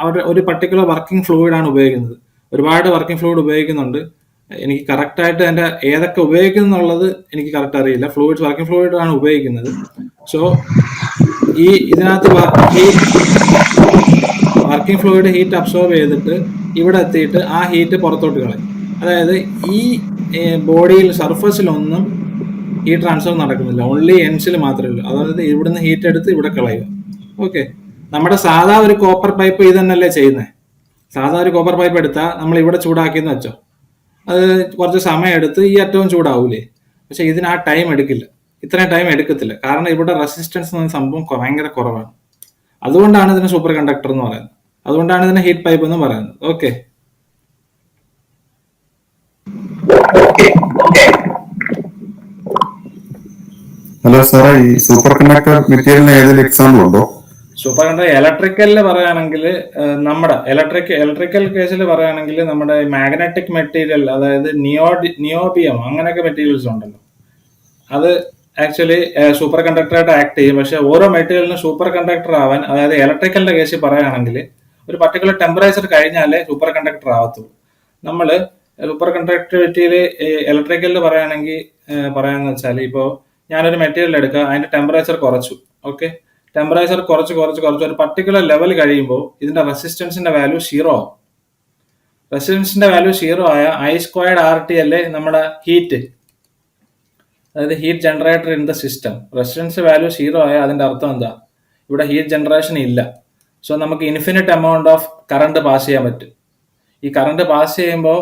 അവരുടെ ഒരു പർട്ടിക്കുലർ വർക്കിംഗ് ഫ്ലൂയിഡാണ് ഉപയോഗിക്കുന്നത്. ഒരുപാട് വർക്കിംഗ് ഫ്ലൂയിഡ് ഉപയോഗിക്കുന്നുണ്ട്. എനിക്ക് കറക്റ്റായിട്ട് അതിൻ്റെ ഏതൊക്കെ ഉപയോഗിക്കുന്നുള്ളത് എനിക്ക് കറക്റ്റ് അറിയില്ല. ഫ്ലൂയിഡ്സ്, വർക്കിംഗ് ഫ്ലൂയിഡ് ആണ് ഉപയോഗിക്കുന്നത്. സോ ഈ ഇതിനകത്ത് വർക്കിംഗ് ഫ്ലൂയിഡ് ഹീറ്റ് അബ്സോർബ് ചെയ്തിട്ട് ഇവിടെ എത്തിയിട്ട് ആ ഹീറ്റ് പുറത്തോട്ട് കളയും. അതായത് ഈ ബോഡിയിൽ സർഫസിലൊന്നും ഹീറ്റ് ട്രാൻസ്ഫർ നടക്കുന്നില്ല, ഓൺലി എൻഡ്സിൽ മാത്രമേ ഉള്ളൂ. അതായത് ഇവിടുന്ന് ഹീറ്റ് എടുത്ത് ഇവിടെ കളയുക. ഓക്കെ, നമ്മുടെ സാധാ ഒരു കോപ്പർ പൈപ്പ് ഇത് തന്നെയല്ലേ ചെയ്യുന്നത്. സാധാ ഒരു കോപ്പർ പൈപ്പ് എടുത്താൽ നമ്മൾ ഇവിടെ ചൂടാക്കിയെന്ന് വെച്ചോ, അത് കുറച്ച് സമയം എടുത്ത് ഈ അറ്റവും ചൂടാവൂലേ. പക്ഷെ ഇതിന് ആ ടൈം എടുക്കില്ല, ഇത്രയും ടൈം എടുക്കത്തില്ല. കാരണം ഇവിടെ റെസിസ്റ്റൻസ് എന്ന സംഭവം ഭയങ്കര കുറവാണ്. അതുകൊണ്ടാണ് ഇതിനെ സൂപ്പർ കണ്ടക്ടർ എന്ന് പറയുന്നത്. അതുകൊണ്ടാണ് ഇതിനെ ഹീറ്റ് പൈപ്പ് എന്ന് പറയുന്നത്. ഓക്കെ, ഹലോ സാറേ, ഈ സൂപ്പർ കണ്ടക്ടർ മെറ്റീരിയലിന് ഏതെങ്കിലും എക്സാമ്പിൾ ഉണ്ടോ? സൂപ്പർ കണ്ടക്ടർ ഇലക്ട്രിക്കലിൽ പറയുകയാണെങ്കിൽ നമ്മുടെ ഇലക്ട്രിക്കൽ കേസിൽ പറയുകയാണെങ്കിൽ നമ്മുടെ മാഗ്നറ്റിക് മെറ്റീരിയൽ, അതായത് നിയോബിയം അങ്ങനെയൊക്കെ മെറ്റീരിയൽസ് ഉണ്ടല്ലോ, അത് ആക്ച്വലി സൂപ്പർ കണ്ടക്ടറായിട്ട് ആക്ട് ചെയ്യും. പക്ഷെ ഓരോ മെറ്റീരിയലിനും സൂപ്പർ കണ്ടക്ടർ ആവാൻ, അതായത് ഇലക്ട്രിക്കലിന്റെ കേസിൽ പറയുകയാണെങ്കിൽ ഒരു പർട്ടിക്കുലർ ടെമ്പറേച്ചർ കഴിഞ്ഞാലേ സൂപ്പർ കണ്ടക്ടർ ആവത്തുള്ളൂ. നമ്മൾ സൂപ്പർ കണ്ടക്ടിവിറ്റിയിൽ ഇലക്ട്രിക്കലിൽ പറയുകയാണെങ്കിൽ പറയാന്ന് വെച്ചാൽ, ഇപ്പോൾ ഞാനൊരു മെറ്റീരിയൽ എടുക്കുക, അതിന്റെ ടെമ്പറേച്ചർ കുറച്ചു. ഓക്കെ, ടെമ്പറേച്ചർ കുറച്ച് ഒരു പർട്ടിക്കുലർ ലെവൽ കഴിയുമ്പോൾ ഇതിന്റെ റെസിസ്റ്റൻസിന്റെ വാല്യൂ 0 ആവും. റെസിസ്റ്റൻസിന്റെ വാല്യൂ 0 ആയ I²RT അല്ലേ നമ്മുടെ ഹീറ്റ്, അതായത് heat generator in the system. Resistance value 0 ആയ അതിന്റെ അർത്ഥം എന്താ? ഇവിടെ ഹീറ്റ് ജനറേഷൻ ഇല്ല. സോ നമുക്ക് infinite amount of current pass ചെയ്യാൻ പറ്റും. ഈ കറണ്ട് പാസ് ചെയ്യുമ്പോൾ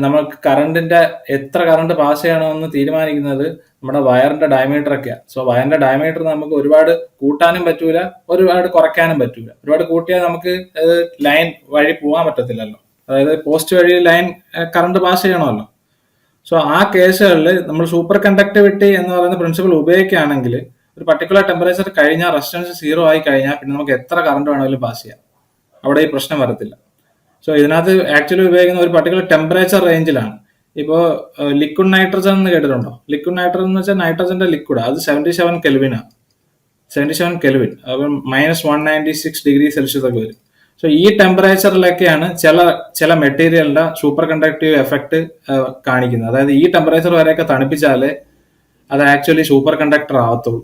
നമുക്ക് കറണ്ടിന്റെ എത്ര കറണ്ട് പാസ് ചെയ്യണമെന്ന് തീരുമാനിക്കുന്നത് നമ്മുടെ വയറിന്റെ ഡയമീറ്റർ ഒക്കെയാണ്. സോ വയറിന്റെ ഡയമീറ്റർ നമുക്ക് ഒരുപാട് കൂട്ടാനും പറ്റൂല, ഒരുപാട് കുറയ്ക്കാനും പറ്റൂല. ഒരുപാട് കൂട്ടിയാൽ നമുക്ക് ലൈൻ വഴി പോകാൻ പറ്റത്തില്ലല്ലോ, അതായത് പോസ്റ്റ് വഴി ലൈൻ കറണ്ട് പാസ് ചെയ്യണമല്ലോ. സോ ആ കേസുകളിൽ നമ്മൾ സൂപ്പർ കണ്ടക്ടിവിറ്റി എന്ന് പറയുന്ന പ്രിൻസിപ്പിൾ ഉപയോഗിക്കുകയാണെങ്കിൽ ഒരു പർട്ടിക്കുലർ ടെമ്പറേച്ചർ കഴിഞ്ഞാൽ റെസിസ്റ്റൻസ് 0 ആയി കഴിഞ്ഞാൽ പിന്നെ നമുക്ക് എത്ര കറണ്ട് വേണമെങ്കിലും പാസ് ചെയ്യാം, അവിടെ ഈ പ്രശ്നം വരത്തില്ല. സോ ഇതിനകത്ത് ആക്ച്വലി ഉപയോഗിക്കുന്ന ഒരു പർട്ടിക്കുലർ ടെമ്പറേച്ചർ റേഞ്ചിലാണ്. ഇപ്പോൾ ലിക്വിഡ് നൈട്രജൻ എന്ന് കേട്ടിട്ടുണ്ടോ? ലിക്വിഡ് നൈട്രജൻ എന്ന് വെച്ചാൽ നൈട്രജന്റെ ലിക്വിഡ്, അത് 77 കെൽവിനാണ്. 77 കെൽവിൻ, അപ്പം -196 ഡിഗ്രി സെൽഷ്യസ് ഒക്കെ വരും. സോ ഈ ടെമ്പറേച്ചറിലൊക്കെയാണ് ചില മെറ്റീരിയലിന്റെ സൂപ്പർ കണ്ടക്റ്റീവ് എഫക്ട് കാണിക്കുന്നത്. അതായത് ഈ ടെമ്പറേച്ചർ വരെയൊക്കെ തണുപ്പിച്ചാലേ അത് ആക്ച്വലി സൂപ്പർ കണ്ടക്ടർ ആവത്തുള്ളൂ.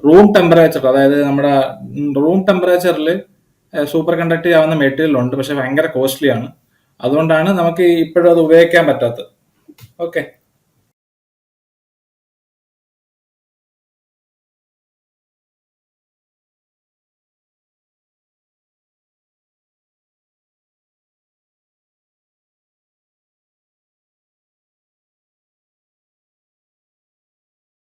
റൂം ടെമ്പറേച്ചർ, അതായത് നമ്മുടെ റൂം ടെമ്പറേച്ചറിൽ സൂപ്പർ കണ്ടക്റ്റീവ് ആവുന്ന മെറ്റീരിയൽ ഉണ്ട്, പക്ഷെ ഭയങ്കര കോസ്റ്റ്ലി ആണ്. അതുകൊണ്ടാണ് നമുക്ക് ഇപ്പോഴും അത് ഉപയോഗിക്കാൻ പറ്റാത്തത്. ഓക്കെ.